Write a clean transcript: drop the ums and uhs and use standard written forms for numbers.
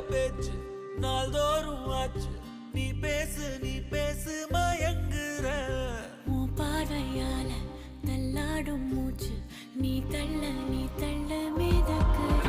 பேச்சு நாள்தோறும் ஆச்சு நீ பேசு மயங்குற உன் பார்வையால தள்ளாடும் மூச்சு நீ தள்ள மிதக்குற